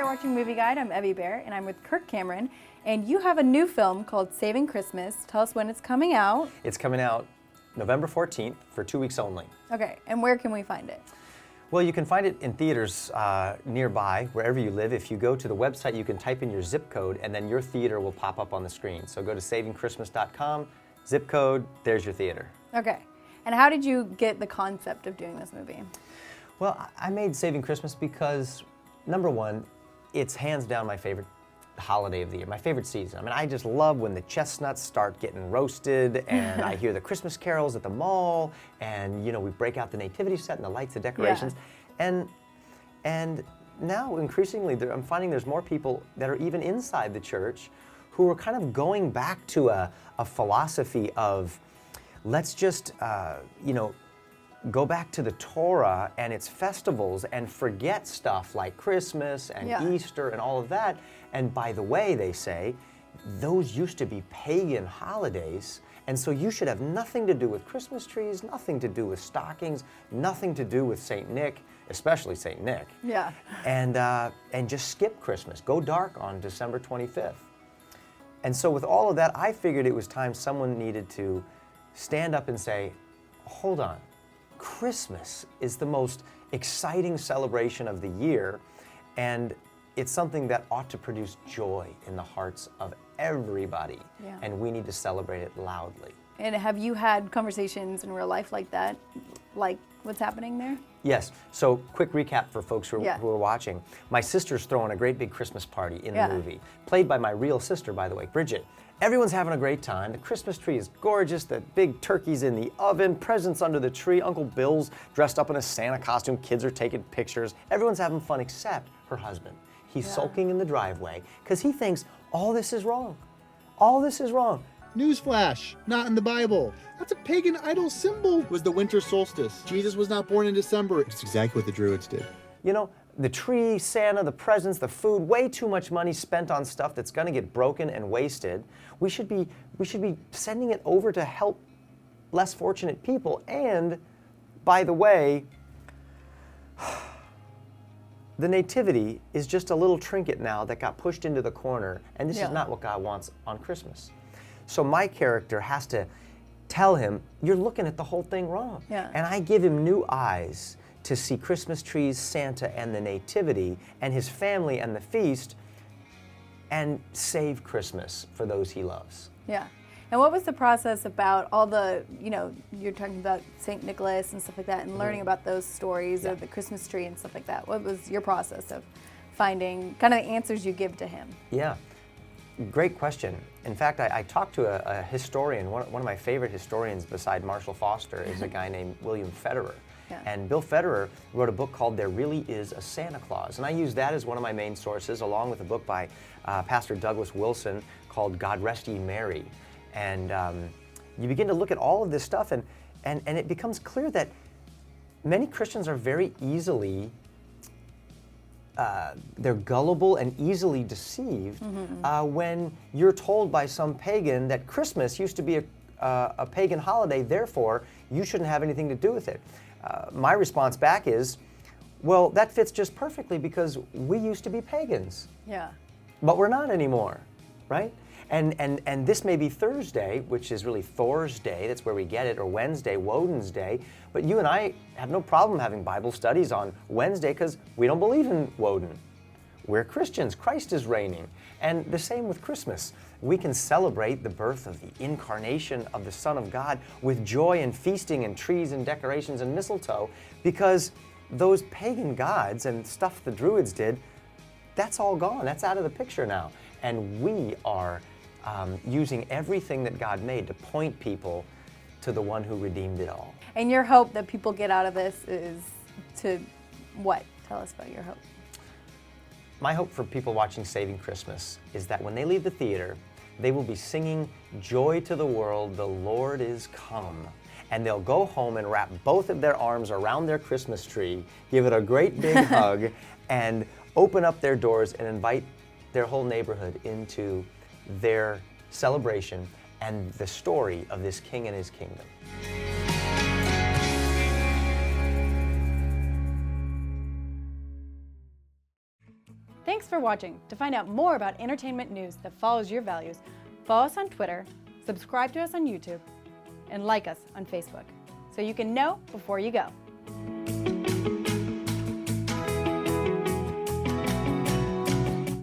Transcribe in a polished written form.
you're watching Movie Guide. I'm Evie Bear, and I'm with Kirk Cameron, and you have a new film called Saving Christmas. Tell us when it's coming out. It's coming out November 14th for 2 weeks only. Okay, and where can we find it? Well, you can find it in theaters nearby, wherever you live. If you go to the website, you can type in your zip code, and then your theater will pop up on the screen. So go to savingchristmas.com, zip code, there's your theater. Okay, and how did you get the concept of doing this movie? Well, I made Saving Christmas because, number one, it's hands down my favorite holiday of the year, my favorite season. I mean, I just love when the chestnuts start getting roasted and I hear the Christmas carols at the mall and, you know, we break out the nativity set and the lights, the decorations. Yeah. And now, increasingly, I'm finding there's more people that are even inside the church who are kind of going back to a philosophy of, let's just, go back to the Torah and its festivals and forget stuff like Christmas and Easter and all of that. And by the way, they say, those used to be pagan holidays, and so you should have nothing to do with Christmas trees, nothing to do with stockings, nothing to do with St. Nick, especially St. Nick. Yeah. And just skip Christmas. Go dark on December 25th. And so with all of that, I figured it was time someone needed to stand up and say, hold on. Christmas is the most exciting celebration of the year, and it's something that ought to produce joy in the hearts of everybody, and we need to celebrate it loudly. And have you had conversations in real life like that, like what's happening there? Yes. So quick recap for folks who are watching. My sister's throwing a great big Christmas party in the movie, played by my real sister, by the way, Bridget. Everyone's having a great time. The Christmas tree is gorgeous. The big turkey's in the oven, presents under the tree. Uncle Bill's dressed up in a Santa costume. Kids are taking pictures. Everyone's having fun except her husband. He's sulking in the driveway because he thinks all this is wrong. All this is wrong. Newsflash, not in the Bible. That's a pagan idol symbol. It was the winter solstice. Jesus was not born in December. It's exactly what the Druids did. You know, the tree, Santa, the presents, the food, way too much money spent on stuff that's going to get broken and wasted. We should be sending it over to help less fortunate people. And, by the way, the nativity is just a little trinket now that got pushed into the corner, and this is not what God wants on Christmas. So my character has to tell him, you're looking at the whole thing wrong. Yeah. And I give him new eyes to see Christmas trees, Santa, and the nativity, and his family and the feast, and save Christmas for those he loves. Yeah. And what was the process about all the, you're talking about St. Nicholas and stuff like that, and learning about those stories of the Christmas tree and stuff like that? What was your process of finding kind of the answers you give to him? Yeah, great question. In fact, I talked to a historian, one of my favorite historians beside Marshall Foster is a guy named William Federer. Yeah. And Bill Federer wrote a book called There Really Is a Santa Claus. And I use that as one of my main sources, along with a book by Pastor Douglas Wilson called God Rest Ye Merry. And you begin to look at all of this stuff, and it becomes clear that many Christians are very easily, they're gullible and easily deceived when you're told by some pagan that Christmas used to be a pagan holiday, therefore you shouldn't have anything to do with it. My response back is, well, that fits just perfectly because we used to be pagans. Yeah. But we're not anymore, right? And this may be Thursday, which is really Thor's Day, that's where we get it, or Wednesday, Woden's Day, but you and I have no problem having Bible studies on Wednesday because we don't believe in Woden. We're Christians. Christ is reigning. And the same with Christmas. We can celebrate the birth of the incarnation of the Son of God with joy and feasting and trees and decorations and mistletoe because those pagan gods and stuff the Druids did, that's all gone. That's out of the picture now. And we are using everything that God made to point people to the one who redeemed it all. And your hope that people get out of this is to what? Tell us about your hope. My hope for people watching Saving Christmas is that when they leave the theater, they will be singing "Joy to the world, the Lord is come." And they'll go home and wrap both of their arms around their Christmas tree, give it a great big hug, and open up their doors and invite their whole neighborhood into their celebration and the story of this king and his kingdom. Thanks for watching. To find out more about entertainment news that follows your values, follow us on Twitter, subscribe to us on YouTube, and like us on Facebook so you can know before you go.